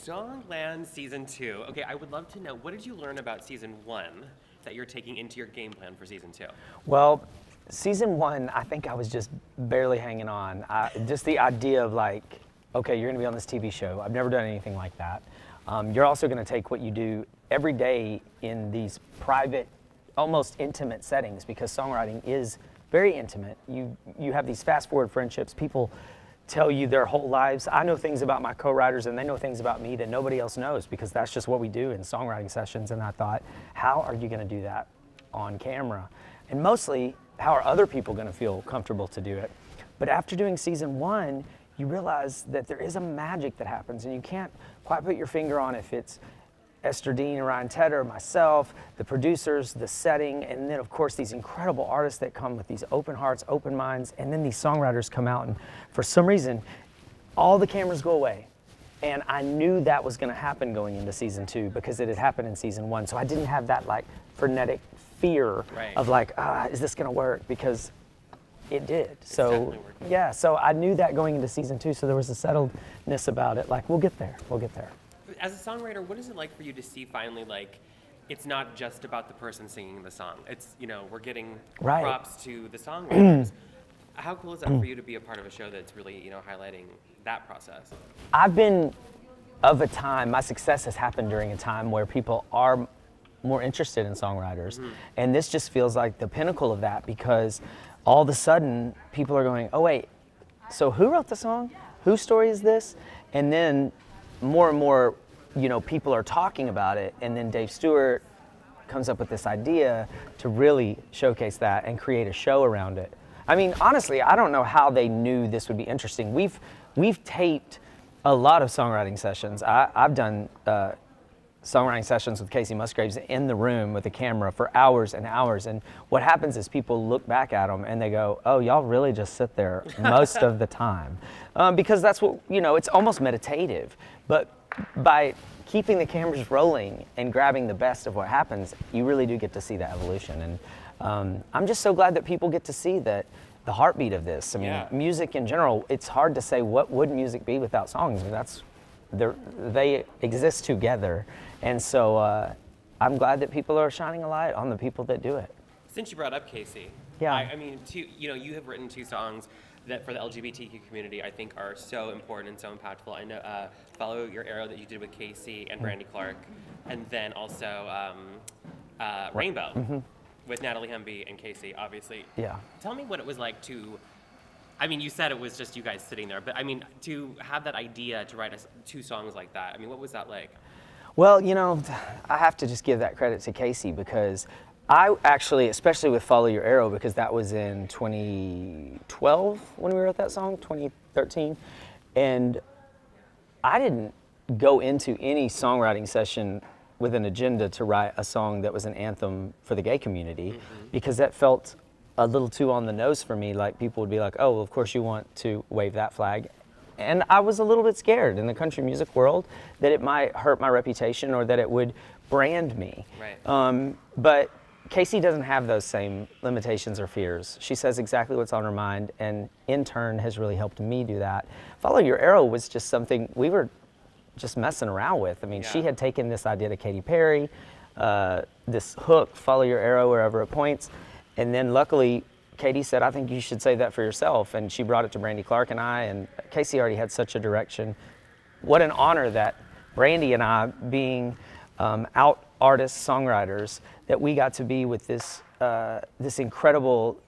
Songland Season 2. Okay, I would love to know, what did you learn about Season 1 that you're taking into your game plan for Season 2? Well, Season 1, I think I was just barely hanging on. Just the idea of like, okay, you're gonna be on this TV show. I've never done anything like that. You're also gonna take what you do every day in these private, almost intimate settings, because songwriting is very intimate. You have these fast forward friendships. People tell you their whole lives. I know things about my co-writers and they know things about me that nobody else knows, because that's just what we do in songwriting sessions. And I thought, how are you gonna do that on camera? And mostly, how are other people gonna feel comfortable to do it? But after doing Season 1, you realize that there is a magic that happens, and you can't quite put your finger on if it's Esther Dean and Ryan Tedder, myself, the producers, the setting, and then of course these incredible artists that come with these open hearts, open minds, and then these songwriters come out, and for some reason, all the cameras go away. And I knew that was gonna happen going into Season 2 because it had happened in Season 1. So I didn't have that like frenetic fear of like, is this gonna work? Because it did. So yeah, so I knew that going into Season 2, so there was a settledness about it, like we'll get there, we'll get there. As a songwriter, what is it like for you to see finally, like, it's not just about the person singing the song. It's, you know, we're getting props to the songwriters. How cool is that for you to be a part of a show that's really, you know, highlighting that process? I've been of a time, my success has happened during a time where people are more interested in songwriters. And this just feels like the pinnacle of that, because all of a sudden people are going, oh wait, so who wrote the song? Whose story is this? And then more and more, you know, people are talking about it, and then Dave Stewart comes up with this idea to really showcase that and create a show around it. I mean, honestly, I don't know how they knew this would be interesting. We've taped a lot of songwriting sessions. I've done songwriting sessions with Kacey Musgraves in the room with a camera for hours and hours, and what happens is people look back at them and they go, oh, y'all really just sit there most of the time. Because that's what, you know, it's almost meditative. But by keeping the cameras rolling and grabbing the best of what happens, you really do get to see that evolution. And I'm just so glad that people get to see that the heartbeat of this. I mean, music in general, it's hard to say what would music be without songs. I mean, they exist together. And so I'm glad that people are shining a light on the people that do it. Since you brought up Kacey, I mean, you know, you have written 2 songs that for the LGBTQ community I think are so important and so impactful. I know Follow Your Arrow that you did with Kacey and Brandy Clark, and then also Rainbow with Natalie Hemby and Kacey, obviously. Yeah. Tell me what it was like to, I mean, you said it was just you guys sitting there, but I mean, to have that idea to write 2 songs like that, I mean, what was that like? Well, you know, I have to just give that credit to Kacey, because I actually, especially with Follow Your Arrow, because that was in 2012 when we wrote that song, 2013, and I didn't go into any songwriting session with an agenda to write a song that was an anthem for the gay community, because that felt a little too on the nose for me. Like, people would be like, oh, well, of course you want to wave that flag. And I was a little bit scared in the country music world that it might hurt my reputation or that it would brand me. But Kacey doesn't have those same limitations or fears. She says exactly what's on her mind, and in turn has really helped me do that. Follow Your Arrow was just something we were just messing around with. I mean, she had taken this idea to Katy Perry, this hook, follow your arrow wherever it points, and then luckily Katie said, I think you should say that for yourself, and she brought it to Brandy Clark and I, and Kacey already had such a direction. What an honor that Brandy and I, being out artists, songwriters, that we got to be with this this incredible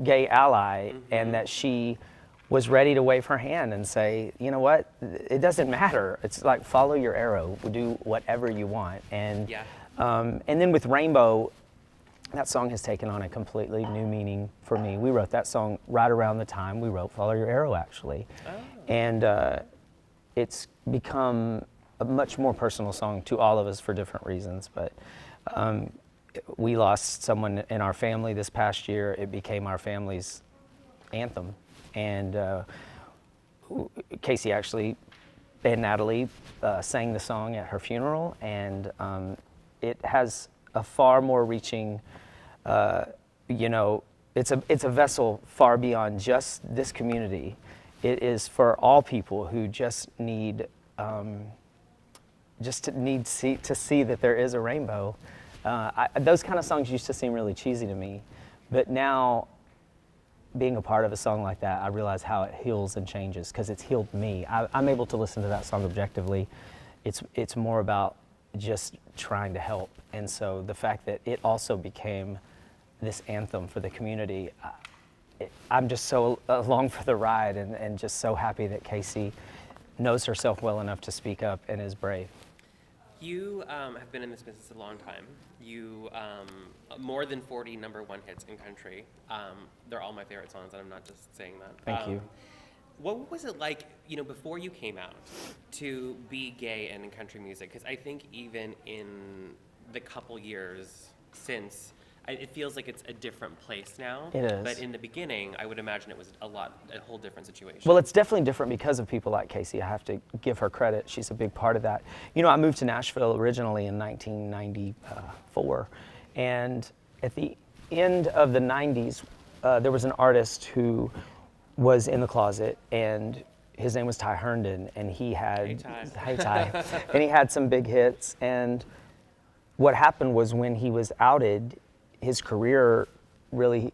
gay ally, and that she was ready to wave her hand and say, you know what, it doesn't matter. It's like, follow your arrow, do whatever you want. And and then with Rainbow, that song has taken on a completely new meaning for me. We wrote that song right around the time we wrote Follow Your Arrow, actually. And it's become a much more personal song to all of us for different reasons. But we lost someone in our family this past year. It became our family's anthem. And Kacey actually and Natalie sang the song at her funeral, and it has a far more reaching, you know, it's a vessel far beyond just this community. It is for all people who just need just to see that there is a rainbow. Those kind of songs used to seem really cheesy to me, but now, being a part of a song like that, I realize how it heals and changes, because it's healed me. I'm able to listen to that song objectively. It's more about just trying to help. And so the fact that it also became this anthem for the community, I'm just so along for the ride, and just so happy that Kacey knows herself well enough to speak up and is brave. You have been in this business a long time. You, more than 40 #1 hits in country. They're all my favorite songs, and I'm not just saying that. Thank you. What was it like, you know, before you came out, to be gay and in country music? Because I think even in the couple years since, it feels like it's a different place now. It is. But in the beginning, I would imagine it was a whole different situation. Well, it's definitely different because of people like Kacey. I have to give her credit. She's a big part of that. You know, I moved to Nashville originally in 1994, and at the end of the 90s, there was an artist who was in the closet, and his name was Ty Herndon, and he had, hey Ty, and he had some big hits. And what happened was, when he was outed, his career really,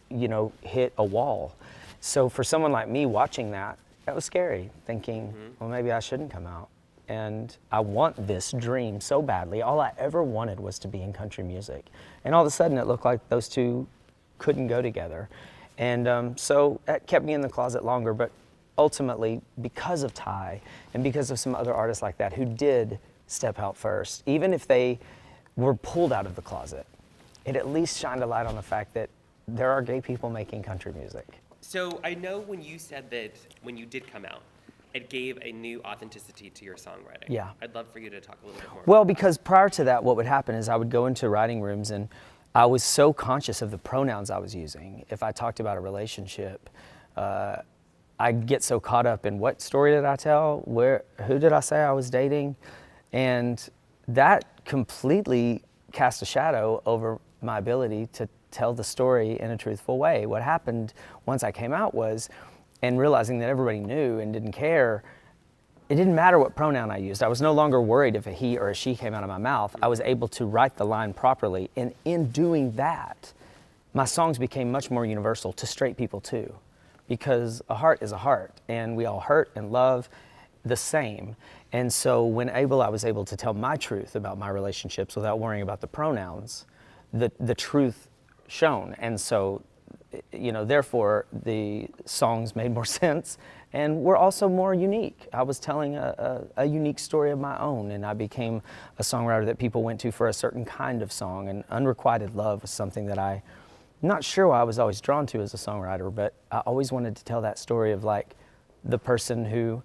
you know, hit a wall. So for someone like me watching that, that was scary, thinking, well, maybe I shouldn't come out. And I want this dream so badly. All I ever wanted was to be in country music. And all of a sudden, it looked like those two couldn't go together. And so that kept me in the closet longer. But ultimately, because of Ty and because of some other artists like that who did step out first, even if they were pulled out of the closet, it at least shined a light on the fact that there are gay people making country music. So I know when you said that when you did come out, it gave a new authenticity to your songwriting. Yeah. I'd love for you to talk a little bit more. Well, because prior to that, what would happen is I would go into writing rooms, and I was so conscious of the pronouns I was using. If I talked about a relationship, I'd get so caught up in what story did I tell, who did I say I was dating, and that completely cast a shadow over my ability to tell the story in a truthful way. What happened once I came out was, and realizing that everybody knew and didn't care, it didn't matter what pronoun I used. I was no longer worried if a he or a she came out of my mouth. I was able to write the line properly, and in doing that, my songs became much more universal to straight people too, because a heart is a heart, and we all hurt and love the same. And so when I was able to tell my truth about my relationships without worrying about the pronouns, the truth shone. And so, you know, therefore the songs made more sense and were also more unique. I was telling a unique story of my own, and I became a songwriter that people went to for a certain kind of song. And Unrequited Love was something that I'm not sure why I was always drawn to as a songwriter, but I always wanted to tell that story of, like, the person who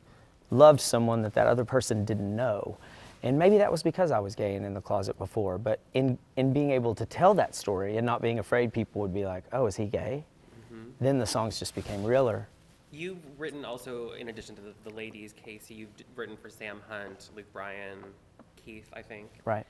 loved someone that other person didn't know. And maybe that was because I was gay and in the closet before, but in being able to tell that story and not being afraid people would be like, oh, is he gay? Then the songs just became realer. You've written also, in addition to the ladies, Kacey, you've written for Sam Hunt, Luke Bryan, Keith, I think. Right.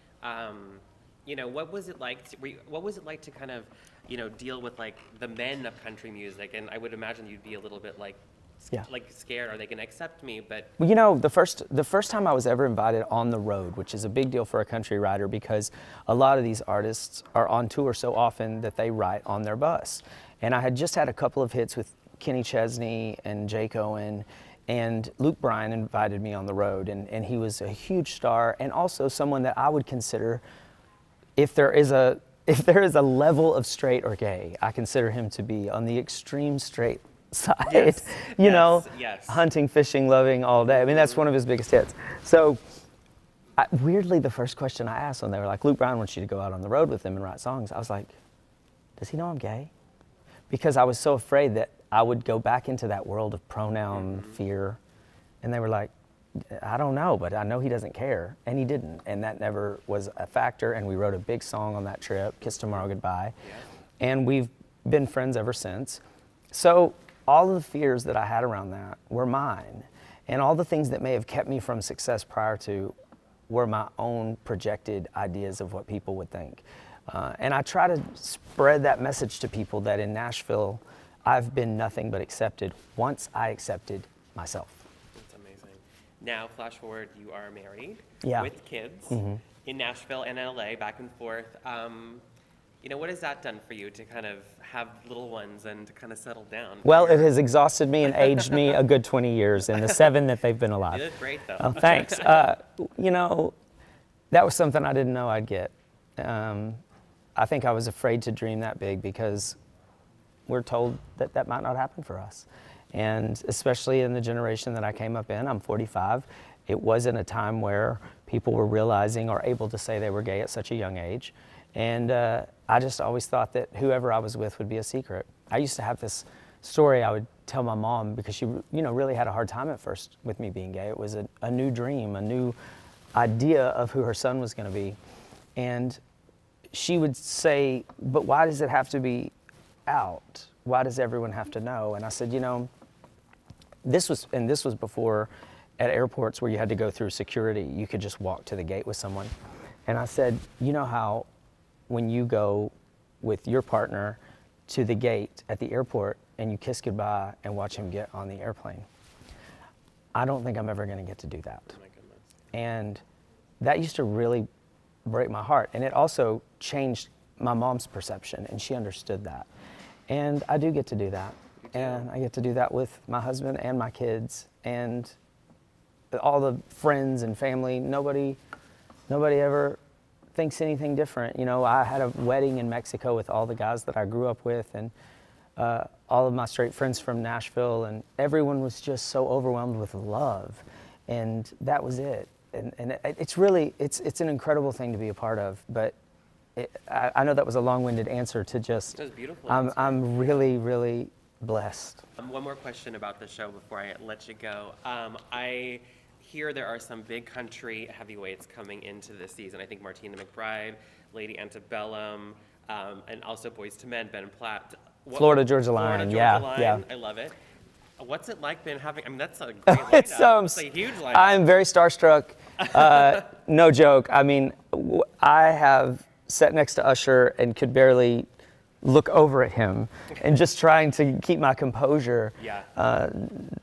You know, what was it like to kind of, you know, deal with, like, the men of country music? And I would imagine you'd be a little bit like scared. Are they going to accept me? But well, you know, the first time I was ever invited on the road, which is a big deal for a country writer, because a lot of these artists are on tour so often that they write on their bus. And I had just had a couple of hits with Kenny Chesney and Jake Owen, and Luke Bryan invited me on the road, and he was a huge star, and also someone that I would consider, if there is a level of straight or gay, I consider him to be on the extreme straight side. Yes. You know, yes. Hunting, fishing, loving all day. I mean, that's one of his biggest hits. So weirdly, the first question I asked when they were like, Luke Bryan wants you to go out on the road with him and write songs, I was like, does he know I'm gay? Because I was so afraid that I would go back into that world of pronoun fear. And they were like, I don't know, but I know he doesn't care. And he didn't. And that never was a factor. And we wrote a big song on that trip, Kiss Tomorrow Goodbye. Yeah. And we've been friends ever since. So all of the fears that I had around that were mine. And all the things that may have kept me from success prior to were my own projected ideas of what people would think. And I try to spread that message to people that in Nashville, I've been nothing but accepted once I accepted myself. That's amazing. Now, flash forward, you are married with kids in Nashville and LA, back and forth. What has that done for you to kind of have little ones and to kind of settle down? Well, it has exhausted me and aged me a good 20 years in the 7 that they've been alive. You did great, though. Oh, thanks. That was something I didn't know I'd get. I think I was afraid to dream that big because we're told that that might not happen for us. And especially in the generation that I came up in, I'm 45, it wasn't a time where people were realizing or able to say they were gay at such a young age. And I just always thought that whoever I was with would be a secret. I used to have this story I would tell my mom because she really had a hard time at first with me being gay. It was a new dream, a new idea of who her son was going to be. And she would say, but why does it have to be out? Why does everyone have to know? And I said, this was before at airports where you had to go through security, you could just walk to the gate with someone. And I said, you know how when you go with your partner to the gate at the airport and you kiss goodbye and watch him get on the airplane, I don't think I'm ever going to get to do that. Oh my goodness. And that used to really break my heart. And it also changed my mom's perception, and she understood that. And I do get to do that. And I get to do that with my husband and my kids and all the friends and family. Nobody ever thinks anything different. I had a wedding in Mexico with all the guys that I grew up with and all of my straight friends from Nashville, and everyone was just so overwhelmed with love. And that was it. And it's really, it's an incredible thing to be a part of, but I know that was a long-winded answer to just, that was beautiful. I'm really, really blessed. One more question about the show before I let you go. I hear there are some big country heavyweights coming into this season. I think Martina McBride, Lady Antebellum, and also Boys to Men, Ben Platt. Florida Georgia Line, yeah. I love it. What's it like been having, that's a great lineup. It's a huge lineup. I'm very starstruck, no joke. I mean, I have sat next to Usher and could barely look over at him and just trying to keep my composure. Yeah.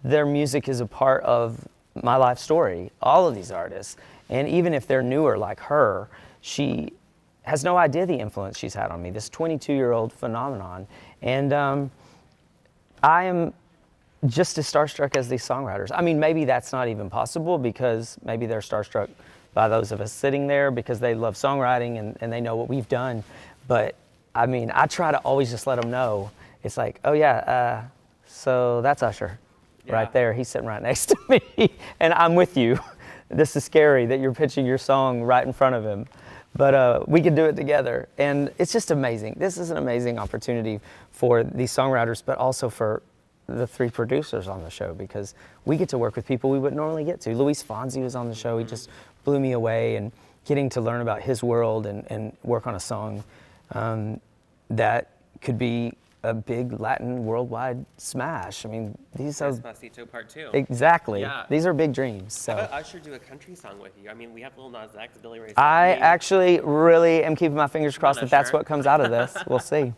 Their music is a part of my life story, all of these artists. And even if they're newer like her, she has no idea the influence she's had on me, this 22-year-old phenomenon. And I am just as starstruck as these songwriters. I mean, maybe that's not even possible because maybe they're starstruck by those of us sitting there because they love songwriting and they know what we've done. But I mean, I try to always just let them know. It's like, oh yeah, so that's Usher right there. He's sitting right next to me and I'm with you. This is scary that you're pitching your song right in front of him. But we can do it together. And it's just amazing. This is an amazing opportunity for these songwriters, but also for the 3 producers on the show because we get to work with people we wouldn't normally get to. Luis Fonsi was on the show. He just blew me away, and getting to learn about his world and work on a song that could be a big Latin worldwide smash. I mean, these are Despacito Part 2. Exactly. Yeah. These are big dreams. So. How about Usher do a country song with you? I mean, we have Lil Nas X, Billy Ray Cyrus. I actually really am keeping my fingers crossed that that's what comes out of this. We'll see.